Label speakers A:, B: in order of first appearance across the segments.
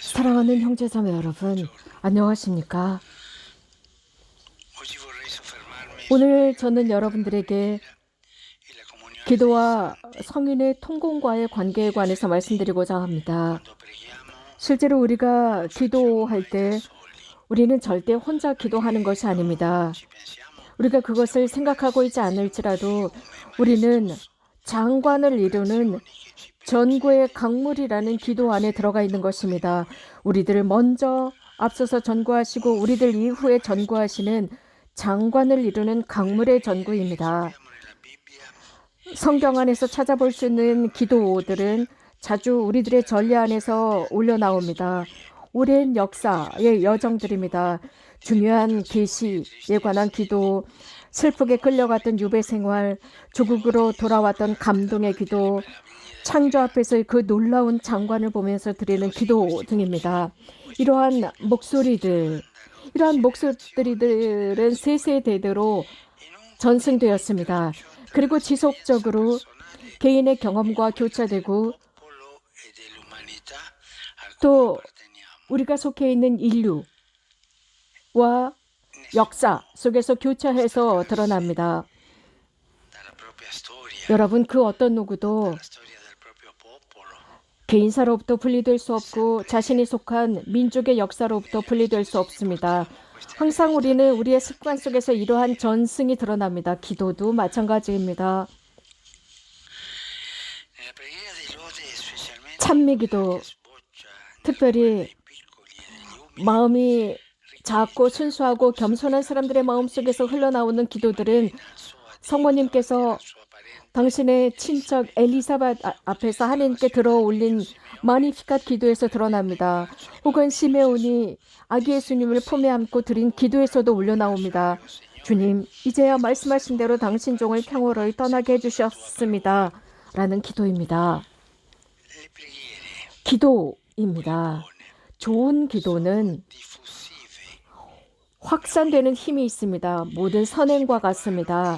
A: 사랑하는 형제자매 여러분, 안녕하십니까? 오늘 저는 여러분들에게 기도와 성인의 통공과의 관계에 관해서 말씀드리고자 합니다. 실제로 우리가 기도할 때 우리는 절대 혼자 기도하는 것이 아닙니다. 우리가 그것을 생각하고 있지 않을지라도 우리는 장관을 이루는 전구의 강물이라는 기도 안에 들어가 있는 것입니다. 우리들을 먼저 앞서서 전구하시고 우리들 이후에 전구하시는 장관을 이루는 강물의 전구입니다. 성경 안에서 찾아볼 수 있는 기도들은 자주 우리들의 전례 안에서 올려나옵니다. 오랜 역사의 여정들입니다. 중요한 계시에 관한 기도, 슬프게 끌려갔던 유배 생활, 조국으로 돌아왔던 감동의 기도, 창조 앞에서의 그 놀라운 장관을 보면서 드리는 기도 등입니다. 이러한 목소리들은 세세대대로 전승되었습니다. 그리고 지속적으로 개인의 경험과 교차되고 또 우리가 속해 있는 인류와 역사 속에서 교차해서 드러납니다. 여러분, 그 어떤 누구도 개인사로부터 분리될 수 없고 자신이 속한 민족의 역사로부터 분리될 수 없습니다. 항상 우리는 우리의 습관 속에서 이러한 전승이 드러납니다. 기도도 마찬가지입니다. 찬미기도, 특별히 마음이 작고 순수하고 겸손한 사람들의 마음속에서 흘러나오는 기도들은 성모님께서 당신의 친척 엘리사벳 앞에서 하나님께 들어 올린 마니피캇 기도에서 드러납니다. 혹은 시메온이 아기 예수님을 품에 안고 드린 기도에서도 올려나옵니다. 주님, 이제야 말씀하신 대로 당신 종을 평화로이 떠나게 해주셨습니다. 라는 기도입니다. 기도입니다. 좋은 기도는 확산되는 힘이 있습니다. 모든 선행과 같습니다.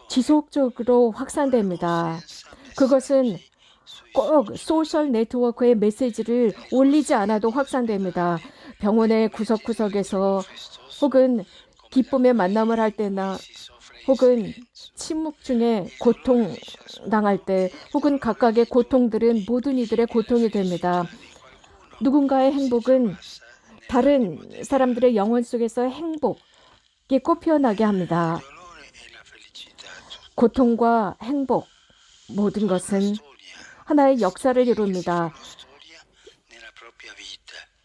A: 지속적으로 확산됩니다. 그것은 꼭 소셜 네트워크의 메시지를 올리지 않아도 확산됩니다. 병원의 구석구석에서 혹은 기쁨의 만남을 할 때나 혹은 침묵 중에 고통당할 때 혹은 각각의 고통들은 모든 이들의 고통이 됩니다. 누군가의 행복은 다른 사람들의 영혼 속에서 행복이 꽃피어나게 합니다. 고통과 행복, 모든 것은 하나의 역사를 이룹니다.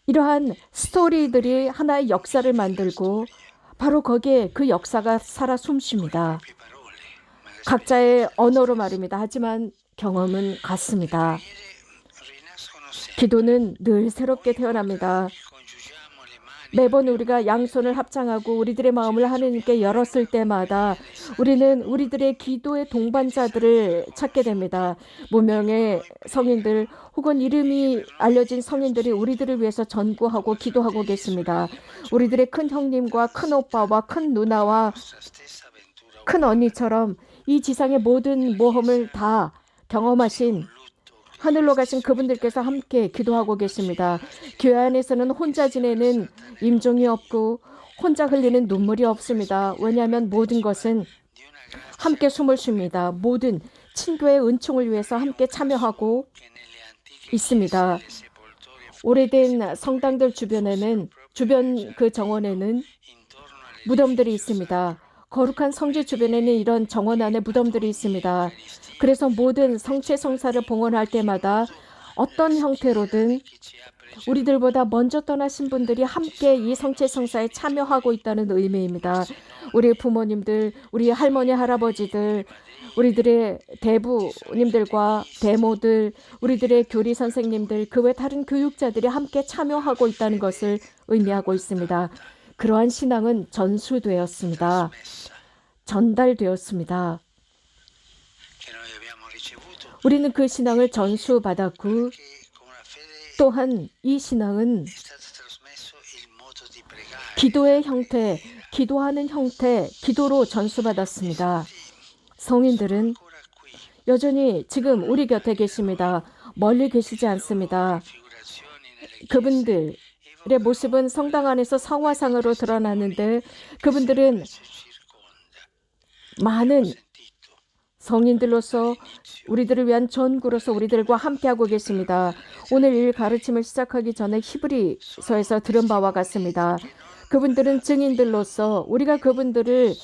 A: 이러한 스토리들이 하나의 역사를 만들고 바로 거기에 그 역사가 살아 숨쉽니다. 각자의 언어로 말입니다. 하지만 경험은 같습니다. 기도는 늘 새롭게 태어납니다. 매번 우리가 양손을 합장하고 우리들의 마음을 하느님께 열었을 때마다 우리는 우리들의 기도의 동반자들을 찾게 됩니다. 무명의 성인들 혹은 이름이 알려진 성인들이 우리들을 위해서 전구하고 기도하고 계십니다. 우리들의 큰 형님과 큰 오빠와 큰 누나와 큰 언니처럼 이 지상의 모든 모험을 다 경험하신 하늘로 가신 그분들께서 함께 기도하고 계십니다. 교회 안에서는 혼자 지내는 임종이 없고 혼자 흘리는 눈물이 없습니다. 왜냐하면 모든 것은 함께 숨을 쉽니다. 모든 친교의 은총을 위해서 함께 참여하고 있습니다. 오래된 성당들 주변 그 정원에는 무덤들이 있습니다. 거룩한 성지 주변에는 이런 정원 안에 무덤들이 있습니다. 그래서 모든 성체 성사를 봉헌할 때마다 어떤 형태로든 우리들보다 먼저 떠나신 분들이 함께 이 성체 성사에 참여하고 있다는 의미입니다. 우리 부모님들, 우리 할머니, 할아버지들, 우리들의 대부님들과 대모들, 우리들의 교리 선생님들, 그 외 다른 교육자들이 함께 참여하고 있다는 것을 의미하고 있습니다. 그러한 신앙은 전수되었습니다. 전달되었습니다. 우리는 그 신앙을 전수받았고 또한 이 신앙은 기도의 형태, 기도하는 형태, 기도로 전수받았습니다. 성인들은 여전히 지금 우리 곁에 계십니다. 멀리 계시지 않습니다. 그분들의 모습은 성당 안에서 성화상으로 드러나는데 그분들은 많은 성인들로서 우리들을 위한 전구로서 우리들과 함께하고 계십니다. 오늘 이 가르침을 시작하기 전에 히브리서에서 들은 바와 같습니다. 그분들은 증인들로서 우리가 그분들을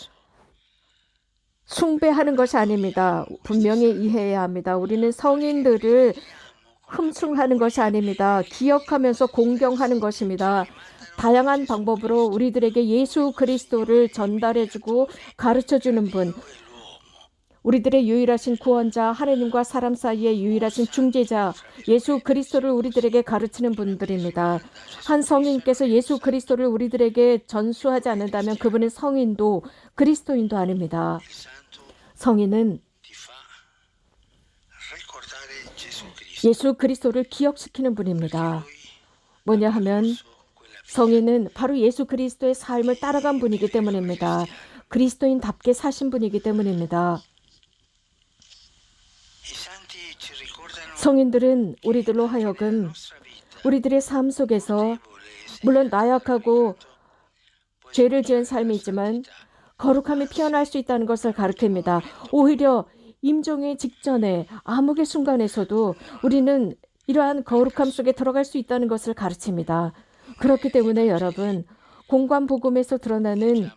A: 숭배하는 것이 아닙니다. 분명히 이해해야 합니다. 우리는 성인들을 흠숭하는 것이 아닙니다. 기억하면서 공경하는 것입니다. 다양한 방법으로 우리들에게 예수 그리스도를 전달해주고 가르쳐주는 분, 우리들의 유일하신 구원자, 하나님과 사람 사이의 유일하신 중재자, 예수 그리스도를 우리들에게 가르치는 분들입니다. 한 성인께서 예수 그리스도를 우리들에게 전수하지 않는다면 그분은 성인도 그리스도인도 아닙니다. 성인은 예수 그리스도를 기억시키는 분입니다. 뭐냐 하면 성인은 바로 예수 그리스도의 삶을 따라간 분이기 때문입니다. 그리스도인답게 사신 분이기 때문입니다. 성인들은 우리들로 하여금 우리들의 삶 속에서 물론 나약하고 죄를 지은 삶이지만 거룩함이 피어날 수 있다는 것을 가르칩니다. 오히려 임종의 직전에 암흑의 순간에서도 우리는 이러한 거룩함 속에 들어갈 수 있다는 것을 가르칩니다. 그렇기 때문에 여러분, 공관복음에서 드러나는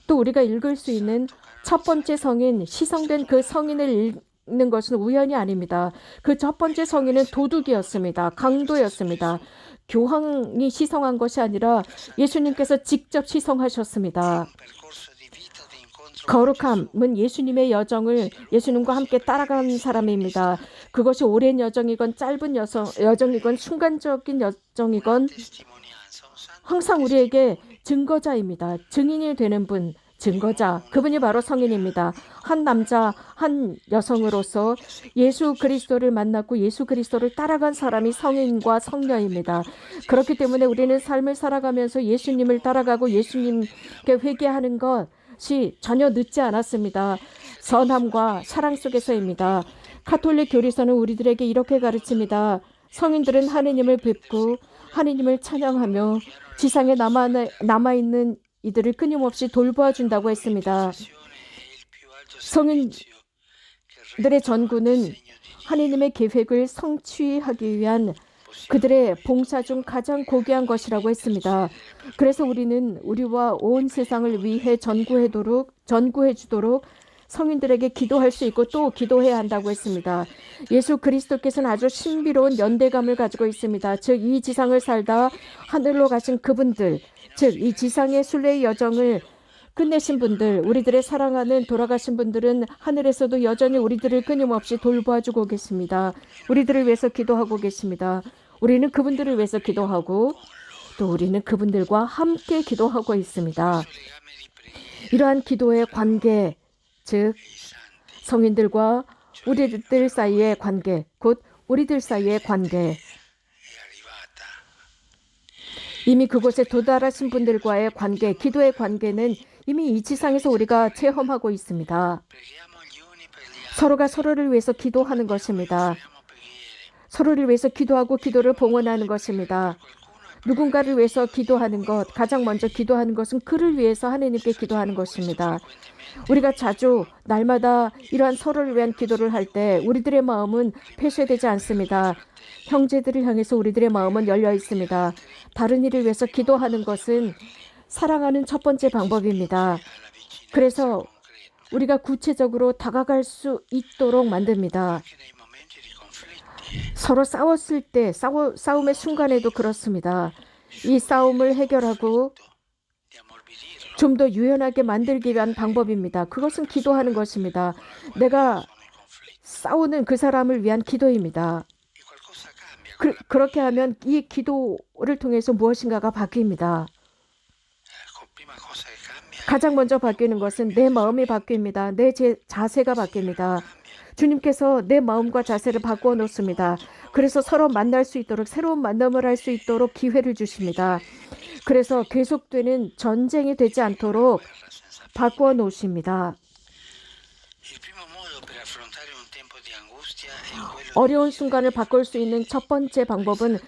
A: 또 우리가 읽을 수 있는 첫 번째 성인, 시성된 그 성인을 읽는 것은 우연이 아닙니다. 그 첫 번째 성인은 도둑이었습니다. 강도였습니다. 교황이 시성한 것이 아니라 예수님께서 직접 시성하셨습니다. 거룩함은 예수님의 여정을 예수님과 함께 따라간 사람입니다. 그것이 오랜 여정이건 짧은 여정이건 순간적인 여정이건 항상 우리에게 증거자입니다. 증인이 되는 분, 증거자, 그분이 바로 성인입니다. 한 남자, 한 여성으로서 예수 그리스도를 만났고 예수 그리스도를 따라간 사람이 성인과 성녀입니다. 그렇기 때문에 우리는 삶을 살아가면서 예수님을 따라가고 예수님께 회개하는 것이 전혀 늦지 않았습니다. 선함과 사랑 속에서입니다. 가톨릭 교리서는 우리들에게 이렇게 가르칩니다. 성인들은 하느님을 뵙고 하느님을 찬양하며 지상에 남아있는 이들을 끊임없이 돌보아준다고 했습니다. 성인들의 전구는 하느님의 계획을 성취하기 위한 그들의 봉사 중 가장 고귀한 것이라고 했습니다. 그래서 우리는 우리와 온 세상을 위해 전구해 주도록 성인들에게 기도할 수 있고 또 기도해야 한다고 했습니다. 예수 그리스도께서는 아주 신비로운 연대감을 가지고 있습니다. 즉 이 지상을 살다 하늘로 가신 그분들, 즉 이 지상의 순례의 여정을 끝내신 분들, 우리들의 사랑하는 돌아가신 분들은 하늘에서도 여전히 우리들을 끊임없이 돌보아주고 계십니다. 우리들을 위해서 기도하고 계십니다. 우리는 그분들을 위해서 기도하고 또 우리는 그분들과 함께 기도하고 있습니다. 이러한 기도의 관계, 즉 성인들과 우리들 사이의 관계, 곧 우리들 사이의 관계, 이미 그곳에 도달하신 분들과의 관계, 기도의 관계는 이미 이 지상에서 우리가 체험하고 있습니다. 서로가 서로를 위해서 기도하는 것입니다. 서로를 위해서 기도하고 기도를 봉헌하는 것입니다. 누군가를 위해서 기도하는 것, 가장 먼저 기도하는 것은 그를 위해서 하나님께 기도하는 것입니다. 우리가 자주 날마다 이러한 서로를 위한 기도를 할 때 우리들의 마음은 폐쇄되지 않습니다. 형제들을 향해서 우리들의 마음은 열려 있습니다. 다른 이를 위해서 기도하는 것은 사랑하는 첫 번째 방법입니다. 그래서 우리가 구체적으로 다가갈 수 있도록 만듭니다. 서로 싸웠을 때, 싸움의 순간에도 그렇습니다. 이 싸움을 해결하고 좀 더 유연하게 만들기 위한 방법입니다. 그것은 기도하는 것입니다. 내가 싸우는 그 사람을 위한 기도입니다. 그렇게 하면 이 기도를 통해서 무엇인가가 바뀝니다. 가장 먼저 바뀌는 것은 내 마음이 바뀝니다. 내 자세가 바뀝니다. 주님께서 내 마음과 자세를 바꾸어 놓습니다. 그래서 서로 만날 수 있도록, 새로운 만남을 할 수 있도록 기회를 주십니다. 그래서 계속되는 전쟁이 되지 않도록 바꾸어 놓으십니다. 어려운 순간을 바꿀 수 있는 첫 번째 방법은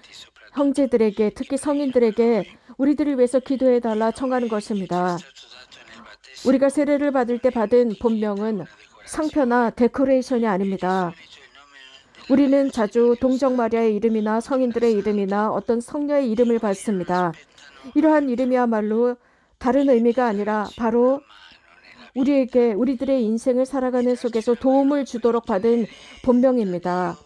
A: 형제들에게, 특히 성인들에게 우리들을 위해서 기도해달라 청하는 것입니다. 우리가 세례를 받을 때 받은 본명은 상표나 데코레이션이 아닙니다. 우리는 자주 동정 마리아의 이름이나 성인들의 이름이나 어떤 성녀의 이름을 받습니다. 이러한 이름이야말로 다른 의미가 아니라 바로 우리들의 인생을 살아가는 속에서 도움을 주도록 받은 본명입니다.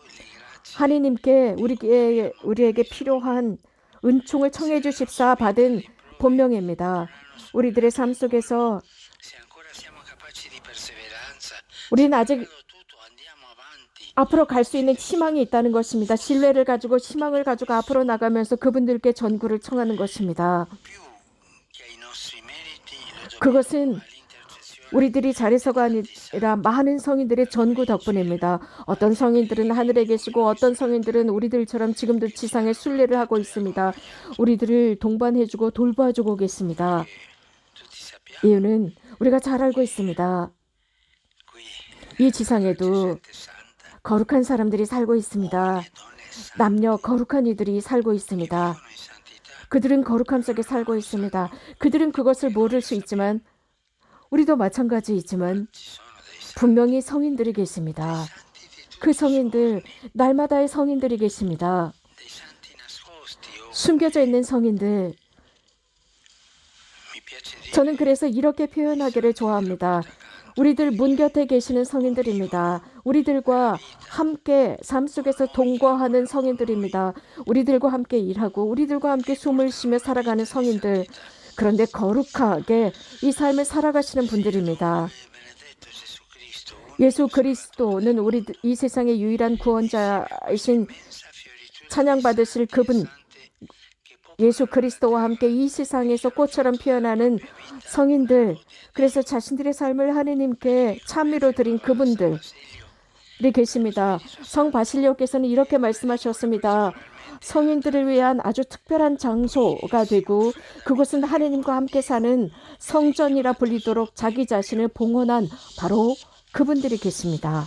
A: 하느님께 우리에게 필요한 은총을 청해 주십사 받은 본명입니다. 우리들의 삶 속에서 우리는 아직 앞으로 갈 수 있는 희망이 있다는 것입니다. 신뢰를 가지고 희망을 가지고 앞으로 나가면서 그분들께 전구를 청하는 것입니다. 그것은 우리들이 잘해서가 아니라 많은 성인들의 전구 덕분입니다. 어떤 성인들은 하늘에 계시고 어떤 성인들은 우리들처럼 지금도 지상에 순례를 하고 있습니다. 우리들을 동반해주고 돌봐주고 계십니다. 이유는 우리가 잘 알고 있습니다. 이 지상에도 거룩한 사람들이 살고 있습니다. 남녀 거룩한 이들이 살고 있습니다. 그들은 거룩함 속에 살고 있습니다. 그들은 그것을 모를 수 있지만 우리도 마찬가지이지만 분명히 성인들이 계십니다. 그 성인들, 날마다의 성인들이 계십니다. 숨겨져 있는 성인들. 저는 그래서 이렇게 표현하기를 좋아합니다. 우리들 문 곁에 계시는 성인들입니다. 우리들과 함께 삶 속에서 동거하는 성인들입니다. 우리들과 함께 일하고 우리들과 함께 숨을 쉬며 살아가는 성인들. 그런데 거룩하게 이 삶을 살아가시는 분들입니다. 예수 그리스도는 이 세상의 유일한 구원자이신 찬양받으실 그분, 예수 그리스도와 함께 이 세상에서 꽃처럼 피어나는 성인들, 그래서 자신들의 삶을 하느님께 찬미로 드린 그분들이 계십니다. 성 바실리오께서는 이렇게 말씀하셨습니다. 성인들을 위한 아주 특별한 장소가 되고 그곳은 하느님과 함께 사는 성전이라 불리도록 자기 자신을 봉헌한 바로 그분들이 계십니다.